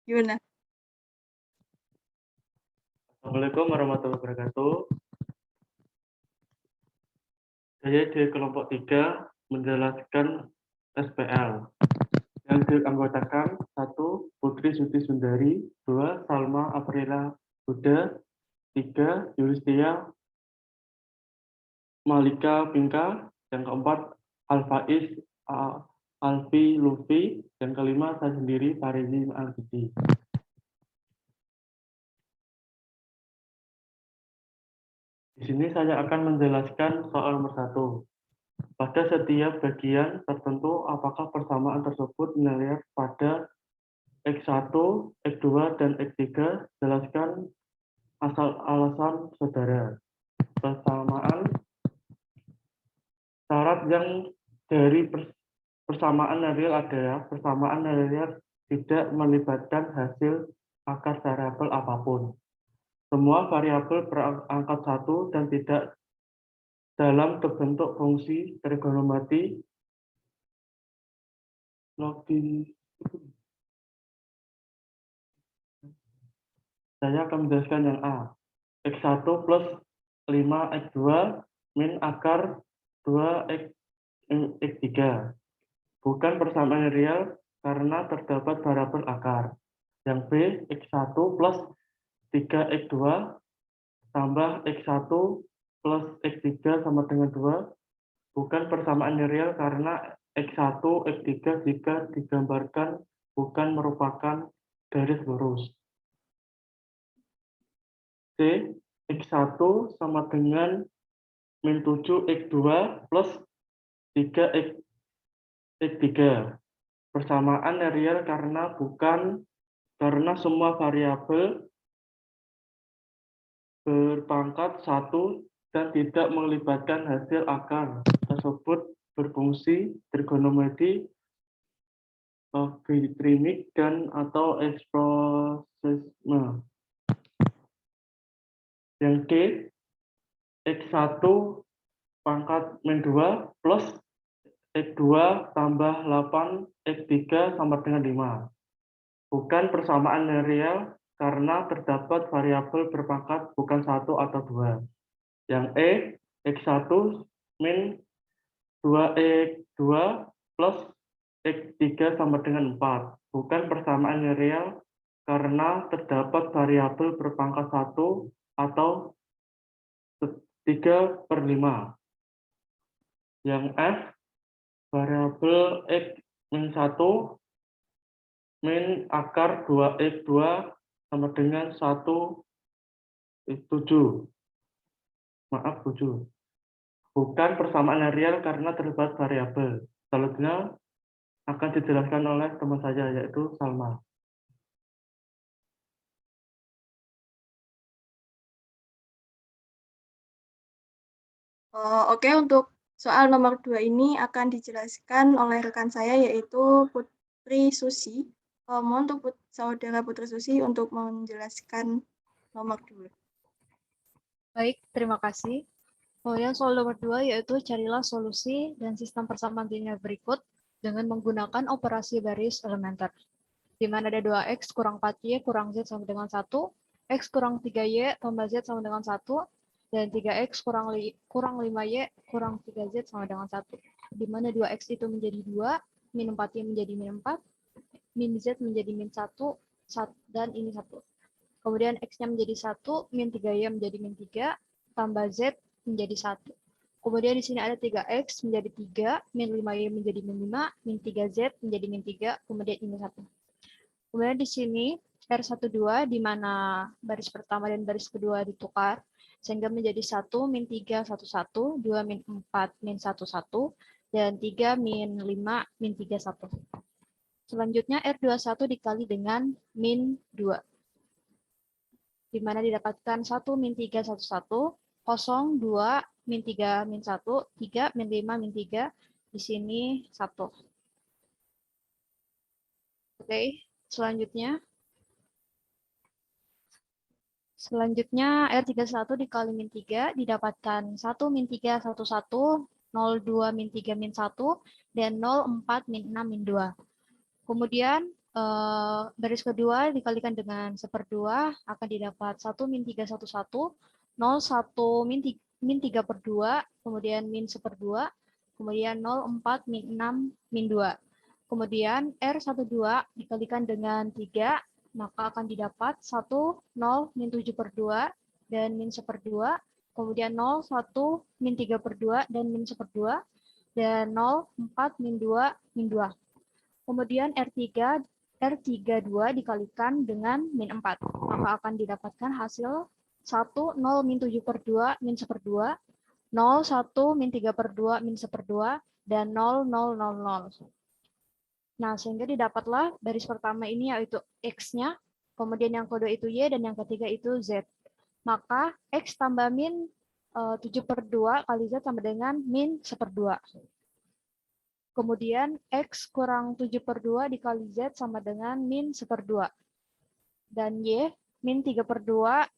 Gimana? Assalamualaikum warahmatullahi wabarakatuh. Saya di kelompok 3 menjelaskan SPL yang dianggotakan 1. Putri Suti Sundari, 2. Salma Aprila Huda, 3. Yulistia Malika Pinka, yang keempat Alfaiz Alfi Lufi, yang kelima saya sendiri Farizi Al-Bidi. Di sini saya akan menjelaskan soal nomor 1. Pada setiap bagian tertentu, apakah persamaan tersebut melihat pada X1, X2, dan X3? Jelaskan alasan saudara. Persamaan syarat yang dari persamaan real adalah persamaan real tidak melibatkan hasil akar variabel apapun. Semua variabel berangkat 1 dan tidak dalam bentuk fungsi trigonometri logis. Saya akan menjelaskan yang A. X1 plus 5X2 min akar 2X3. Bukan persamaan real karena terdapat variabel akar. Yang B, X1 plus 3X2 tambah X1 plus X3 sama dengan 2. Bukan persamaan real karena X1, X3 jika digambarkan bukan merupakan garis lurus. C, X1 sama dengan min 7 X2 plus 3 X3. Persamaan real karena semua variabel berpangkat 1 dan tidak melibatkan hasil akar tersebut berfungsi trigonometri, logaritmik, dan atau ekspresisme. Yang D, X1 pangkat min 2 plus X2 tambah 8 X3 sama dengan 5. Bukan persamaan real karena terdapat variabel berpangkat bukan 1 atau 2. Yang E, X1 min 2X2 plus X3 sama dengan 4. Bukan persamaan real karena terdapat variabel berpangkat 1 atau 3/5. Yang F, variabel X min 1 min akar 2X2 sama dengan 1, 7. Maaf, 7. Bukan persamaan real karena terdapat variabel. Selanjutnya akan dijelaskan oleh teman saya, yaitu Salma. Oke, untuk soal nomor 2 ini akan dijelaskan oleh rekan saya, yaitu Putri Susi. Mohon untuk saudara Putri Susi untuk menjelaskan nomor 2. Baik, terima kasih. Kemudian soal nomor 2 yaitu carilah solusi dan sistem persamaan linear berikut dengan menggunakan operasi baris elementer. Di mana ada 2X kurang 4Y kurang Z sama dengan 1, X kurang 3Y tambah Z sama dengan 1, dan 3X kurang 5Y kurang 3Z sama dengan 1. Di mana 2X itu menjadi 2, min 4Y menjadi min 4, min Z menjadi min 1, dan ini 1. Kemudian X-nya menjadi 1, min 3Y menjadi min 3, tambah Z menjadi 1. Kemudian di sini ada 3X menjadi 3, min 5Y menjadi min 5, min 3Z menjadi min 3, kemudian ini 1. Kemudian di sini R12 di mana baris pertama dan baris kedua ditukar, sehingga menjadi 1, min 3, 1, 1, 2, min 4, min 1, 1, dan 3, min 5, min 3, 1. Selanjutnya R21 dikali dengan min 2. Di mana didapatkan 1, min 3, 1, 1, 0, 2, min 3, min 1, 3, min 5, min 3, di sini 1. Oke, selanjutnya R31 dikali min 3 didapatkan 1, min 3, 1, 1, 0, 2, min 3, min 1, dan 0, 4, min 6, min 2. Kemudian Baris kedua dikalikan dengan 1/2 akan didapat 1 min 311, 0, 1 min 3/2, kemudian min 1/2, kemudian 0, 4, min 6, min 2. Kemudian R12 dikalikan dengan 3, maka akan didapat 1, 0, min 7/2, dan min 1/2, kemudian 0, 1, min 3/2, dan min 1/2, dan 0, 4, min 2, min 2. Kemudian R32 dikalikan dengan min 4, maka akan didapatkan hasil 1, 0, min 7/2, min 1/2, 0, 1, min 3/2, min 1/2, dan 0, 0, 0, 0. Nah, sehingga didapatlah baris pertama ini yaitu X-nya, kemudian yang kedua itu Y, dan yang ketiga itu Z. Maka X tambah min 7/2 kali Z sama dengan min 1/2. Kemudian X kurang 7/2 dikali Z sama dengan min 1/2. Dan Y, min 3/2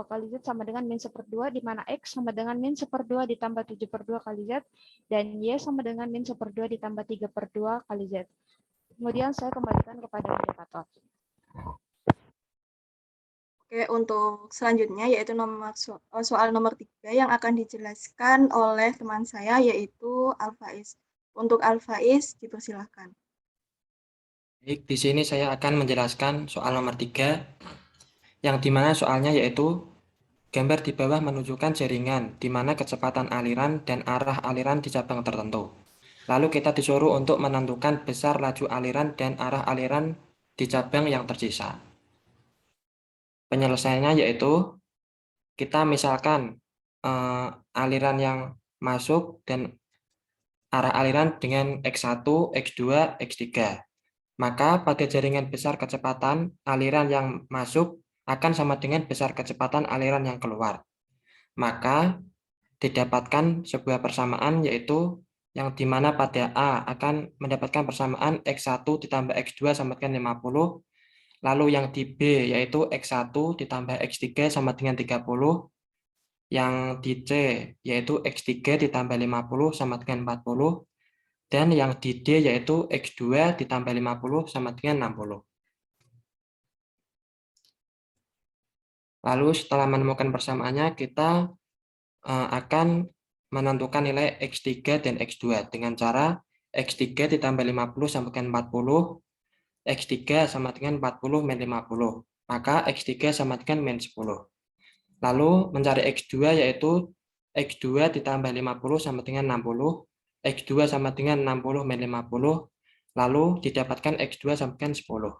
kali Z sama dengan min 1/2, di mana X sama dengan min 1/2 ditambah 7/2 kali Z, dan Y sama dengan min 1/2 ditambah 3/2 kali Z. Kemudian saya kembalikan kepada moderator. Oke, untuk selanjutnya yaitu soal nomor 3 yang akan dijelaskan oleh teman saya yaitu Al-Faiz. Untuk Al-Faiz dipersilahkan. Baik, di sini saya akan menjelaskan soal nomor 3, yang dimana soalnya yaitu gambar di bawah menunjukkan jaringan, di mana kecepatan aliran dan arah aliran di cabang tertentu. Lalu kita disuruh untuk menentukan besar laju aliran dan arah aliran di cabang yang tersisa. Penyelesaiannya yaitu kita misalkan aliran yang masuk dan arah aliran dengan X1, X2, X3. Maka pada jaringan besar kecepatan aliran yang masuk akan sama dengan besar kecepatan aliran yang keluar. Maka didapatkan sebuah persamaan yaitu yang dimana pada A akan mendapatkan persamaan X1 ditambah X2 sama dengan 50. Lalu yang di B yaitu X1 ditambah X3 sama dengan 30. Yang di C yaitu X3 ditambah 50 sama dengan 40. Dan yang di D yaitu X2 ditambah 50 sama dengan 60. Lalu setelah menemukan persamaannya, kita akan menentukan nilai X3 dan X2 dengan cara X3 ditambah 50 sama dengan 40, X3 sama dengan 40 min 50. Maka X3 sama dengan min 10. Lalu mencari X2 yaitu X2 ditambah 50 sama dengan 60, X2 sama dengan 60 min 50, lalu didapatkan X2 sama dengan 10.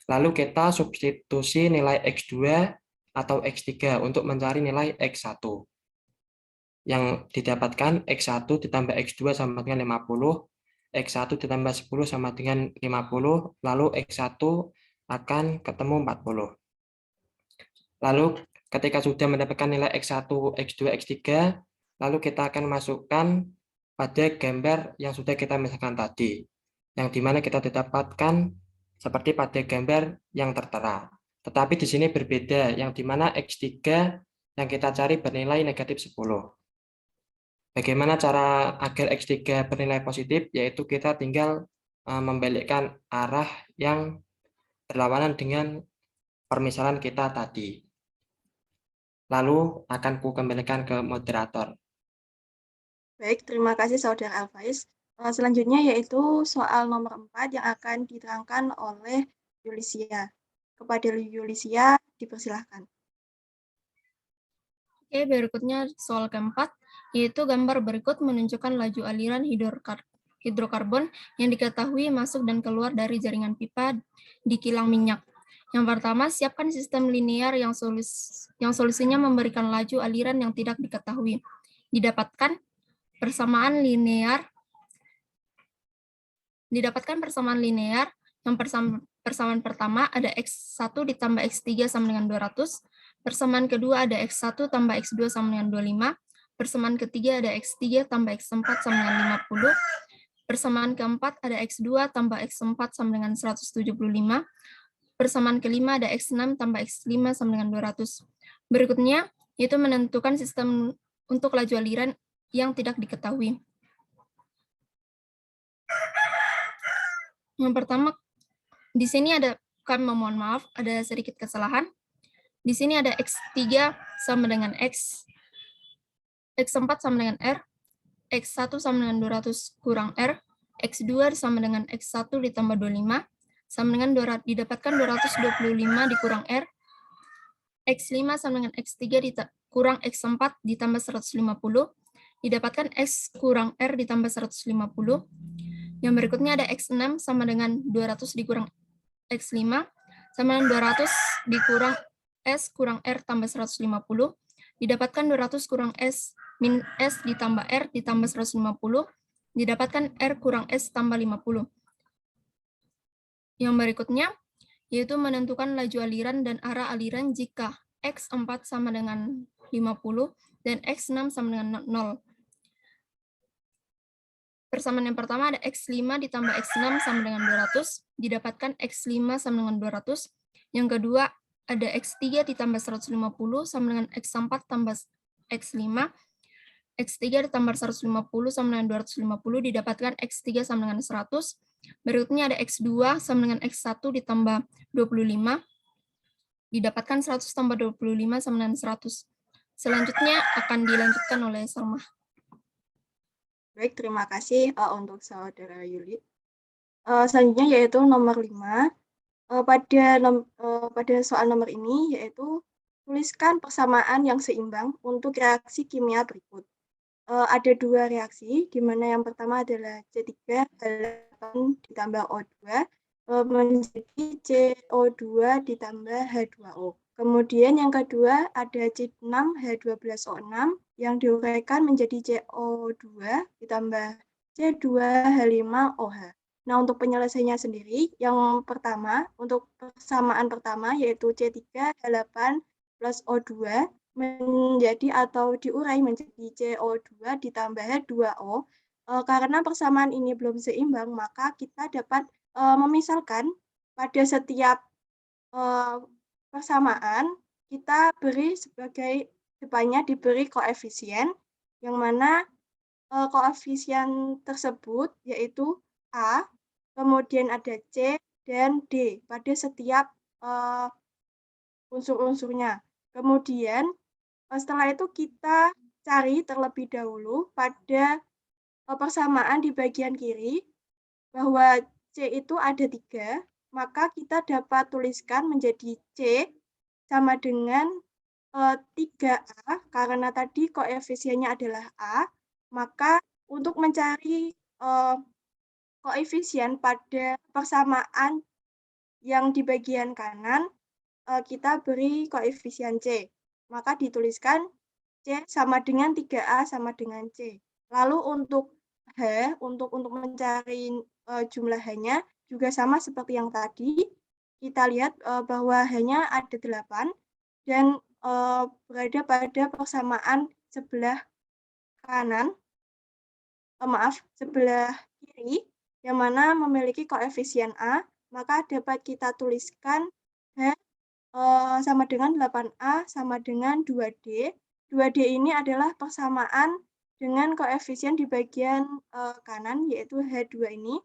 Lalu kita substitusi nilai X2 atau X3 untuk mencari nilai X1. Yang didapatkan X1 ditambah X2 sama dengan 50, X1 ditambah 10 sama dengan 50, lalu X1 akan ketemu 40. Lalu ketika sudah mendapatkan nilai X1, X2, X3, lalu kita akan masukkan pada gambar yang sudah kita misalkan tadi, yang dimana kita didapatkan seperti pada gambar yang tertera. Tetapi di sini berbeda, yang dimana X3 yang kita cari bernilai negatif 10. Bagaimana cara agar X3 bernilai positif? Yaitu kita tinggal membalikkan arah yang berlawanan dengan permisalan kita tadi. Lalu akan kukembalikan ke moderator. Baik, terima kasih Saudara Al-Faiz. Selanjutnya yaitu soal nomor 4 yang akan diterangkan oleh Yulisia. Kepada Yulisia, dipersilahkan. Oke, berikutnya soal keempat, yaitu gambar berikut menunjukkan laju aliran hidrokarbon yang diketahui masuk dan keluar dari jaringan pipa di kilang minyak. Yang pertama, siapkan sistem linear yang solusinya memberikan laju aliran yang tidak diketahui. Didapatkan persamaan linear yang persamaan pertama ada X1 ditambah X3 sama dengan 200, persamaan kedua ada X1 tambah X2 sama dengan 25, persamaan ketiga ada X3 tambah X4 sama dengan 50, persamaan keempat ada X2 tambah X4 sama dengan 175, persamaan kelima ada X6 tambah X5 sama dengan 200. Berikutnya, yaitu menentukan sistem untuk laju aliran yang tidak diketahui. Yang pertama, Di sini kami memohon maaf, ada sedikit kesalahan. Di sini ada X3 sama dengan X, X4 sama dengan R, X1 sama dengan 200 kurang R, X2 sama dengan X1 ditambah 25, sama dengan didapatkan 225 dikurang R, X5 sama dengan X3 kurang X4 ditambah 150, didapatkan X kurang R ditambah 150. Yang berikutnya ada X6 sama dengan 200 dikurang X5, sama dengan 200 dikurang S kurang R tambah 150, didapatkan 200 kurang S min S ditambah R ditambah 150, didapatkan R kurang S tambah 50. Yang berikutnya, yaitu menentukan laju aliran dan arah aliran jika X4 sama dengan 50 dan X6 sama dengan 0. Persamaan yang pertama ada X5 ditambah X6 sama dengan 200, didapatkan X5 sama dengan 200. Yang kedua ada X3 ditambah 150 sama dengan X4 tambah X5. X3 ditambah 150 sama dengan 250, didapatkan X3 sama dengan 100. Berikutnya ada X2 sama dengan X1 ditambah 25, didapatkan 100 tambah 25 sama dengan 100. Selanjutnya akan dilanjutkan oleh Salma. Baik, terima kasih untuk Saudara Yuli. Selanjutnya yaitu nomor 5. Pada soal nomor ini yaitu tuliskan persamaan yang seimbang untuk reaksi kimia berikut. Ada dua reaksi, di mana yang pertama adalah C3H8 ditambah O2 menjadi CO2 ditambah H2O. Kemudian yang kedua ada C6H12O6 yang diuraikan menjadi CO2 ditambah C2H5OH. Nah, untuk penyelesaiannya sendiri, yang pertama, untuk persamaan pertama yaitu C3H8 plus O2 menjadi atau diurai menjadi CO2 ditambah H2O. Karena persamaan ini belum seimbang, maka kita dapat memisalkan pada setiap persamaan kita beri sebagai depannya diberi koefisien, yang mana koefisien tersebut yaitu A, kemudian ada C dan D pada setiap unsur-unsurnya. Kemudian setelah itu kita cari terlebih dahulu pada persamaan di bagian kiri bahwa C itu ada 3, maka kita dapat tuliskan menjadi C sama dengan 3A, karena tadi koefisiennya adalah A, maka untuk mencari koefisien pada persamaan yang di bagian kanan, kita beri koefisien C. Maka dituliskan C sama dengan 3A sama dengan C. Lalu untuk H, untuk mencari jumlah H-nya juga sama seperti yang tadi. Kita lihat bahwa H-nya ada 8 dan berada pada persamaan sebelah kanan, sebelah kiri, yang mana memiliki koefisien A, maka dapat kita tuliskan H sama dengan 8A sama dengan 2D. 2D ini adalah persamaan dengan koefisien di bagian kanan, yaitu H2 ini.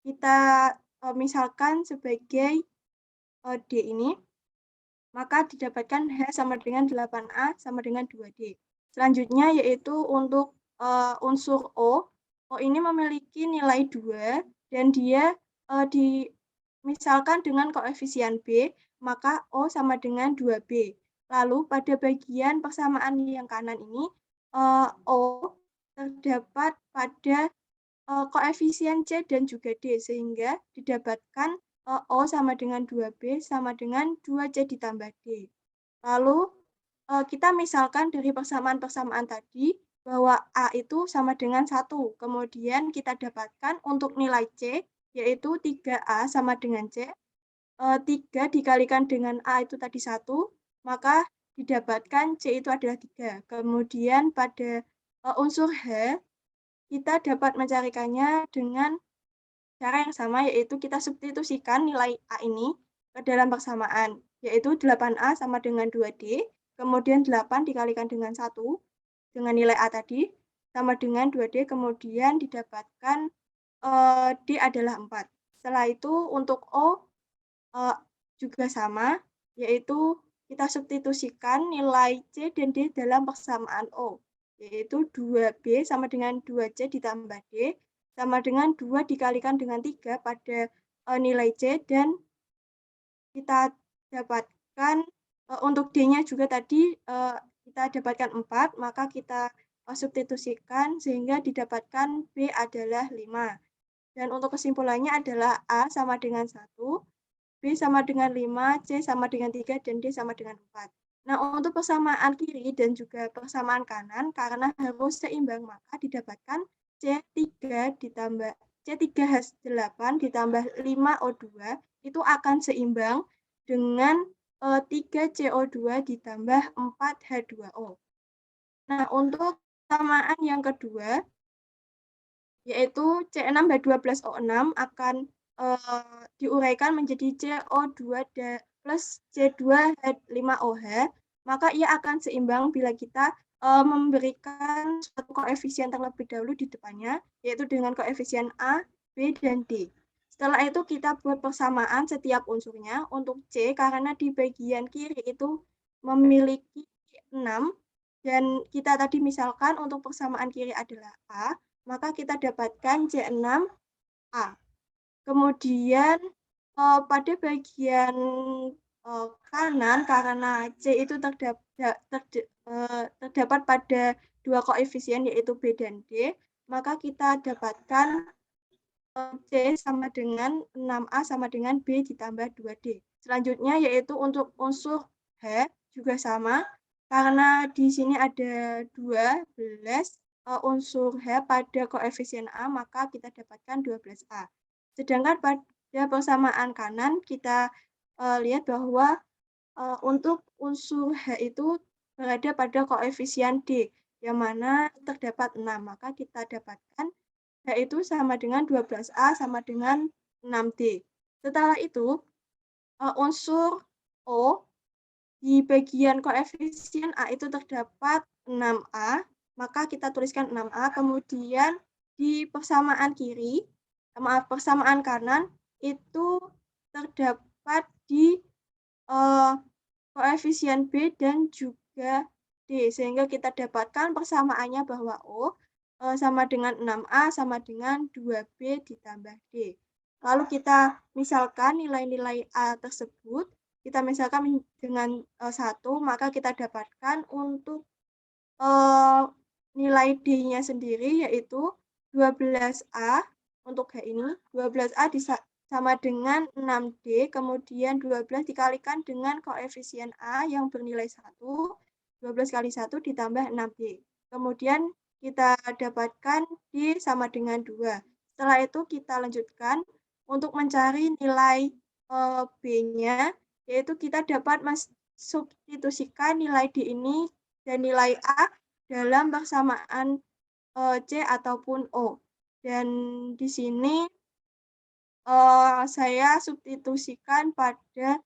Kita misalkan sebagai D ini, maka didapatkan H sama dengan 8A sama dengan 2D. Selanjutnya yaitu untuk unsur O. O ini memiliki nilai 2 dan dia misalkan dengan koefisien B, maka O sama dengan 2B. Lalu pada bagian persamaan yang kanan ini, O terdapat pada koefisien C dan juga D, sehingga didapatkan O sama dengan 2B sama dengan 2C ditambah D. Lalu kita misalkan dari persamaan-persamaan tadi, bahwa A itu sama dengan 1. Kemudian kita dapatkan untuk nilai C, yaitu 3A sama dengan C. 3 dikalikan dengan A itu tadi 1, maka didapatkan C itu adalah 3. Kemudian pada unsur H, kita dapat mencarikannya dengan cara yang sama, yaitu kita substitusikan nilai A ini ke dalam persamaan, yaitu 8A sama dengan 2D, kemudian 8 dikalikan dengan 1, dengan nilai A tadi, sama dengan 2D, kemudian didapatkan D adalah 4. Setelah itu untuk O juga sama, yaitu kita substitusikan nilai C dan D dalam persamaan O, yaitu 2B sama dengan 2C ditambah D, sama dengan 2 dikalikan dengan 3 pada nilai C, dan kita dapatkan untuk D-nya juga tadi kita dapatkan 4, maka kita substitusikan sehingga didapatkan B adalah 5. Dan untuk kesimpulannya adalah A sama dengan 1, B sama dengan 5, C sama dengan 3, dan D sama dengan 4. Nah, untuk persamaan kiri dan juga persamaan kanan, karena harus seimbang, maka didapatkan C3 ditambah C3H8 ditambah 5O2 itu akan seimbang dengan 3CO2 ditambah 4H2O. Nah, untuk persamaan yang kedua, yaitu C6H12O6 akan diuraikan menjadi CO2 plus C2H5OH, maka ia akan seimbang bila kita memberikan suatu koefisien terlebih dahulu di depannya, yaitu dengan koefisien A, B, dan D. Setelah itu kita buat persamaan setiap unsurnya. Untuk C, karena di bagian kiri itu memiliki 6, dan kita tadi misalkan untuk persamaan kiri adalah A, maka kita dapatkan C6A. Kemudian pada bagian kanan, karena C itu terdapat pada dua koefisien yaitu B dan D, maka kita dapatkan C sama dengan 6A sama dengan B ditambah 2D. Selanjutnya yaitu untuk unsur H juga sama, karena di sini ada 12 unsur H pada koefisien A, maka kita dapatkan 12A. Sedangkan pada persamaan kanan, kita lihat bahwa untuk unsur H itu berada pada koefisien D, yang mana terdapat 6. Maka kita dapatkan H itu sama dengan 12A sama dengan 6D. Setelah itu, unsur O di bagian koefisien A itu terdapat 6A, maka kita tuliskan 6A. Kemudian di persamaan persamaan kanan itu terdapat di koefisien B dan juga D, sehingga kita dapatkan persamaannya bahwa O sama dengan 6A sama dengan 2B ditambah D. Lalu kita misalkan nilai-nilai A tersebut, kita misalkan dengan 1, maka kita dapatkan untuk nilai D-nya sendiri yaitu 12A. Untuk H ini 12A sama dengan 6D, kemudian 12 dikalikan dengan koefisien A yang bernilai 1, 12 kali 1 ditambah 6D. Kemudian kita dapatkan D sama dengan 2. Setelah itu kita lanjutkan untuk mencari nilai B-nya, yaitu kita dapat substitusikan nilai D ini dan nilai A dalam persamaan C ataupun O. Dan di sini saya substitusikan pada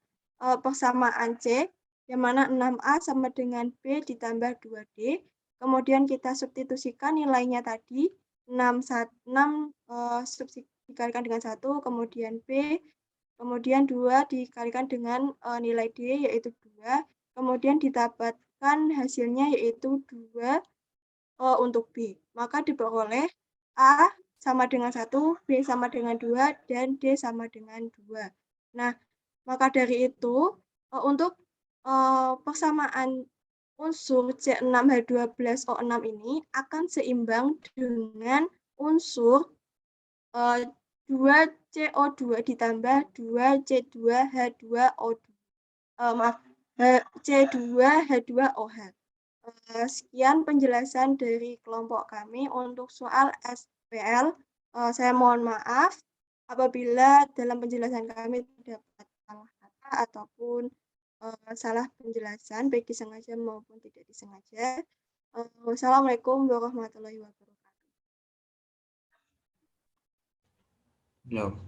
persamaan C, yang mana 6A sama dengan B ditambah 2D. Kemudian kita substitusikan nilainya tadi, 6 dikalikan dengan 1, kemudian B, kemudian 2 dikalikan dengan nilai D, yaitu 2. Kemudian didapatkan hasilnya yaitu 2 untuk B. Maka diperoleh A sama dengan 1, B sama dengan 2, dan D sama dengan 2. Nah, maka dari itu, untuk persamaan unsur C6H12O6 ini akan seimbang dengan unsur 2CO2 ditambah 2C2H2O2. C2H2OH. Sekian penjelasan dari kelompok kami untuk soal SPL. Saya mohon maaf apabila dalam penjelasan kami terdapat salah kata ataupun salah penjelasan, baik disengaja maupun tidak disengaja. Wassalamualaikum warahmatullahi wabarakatuh. Belum.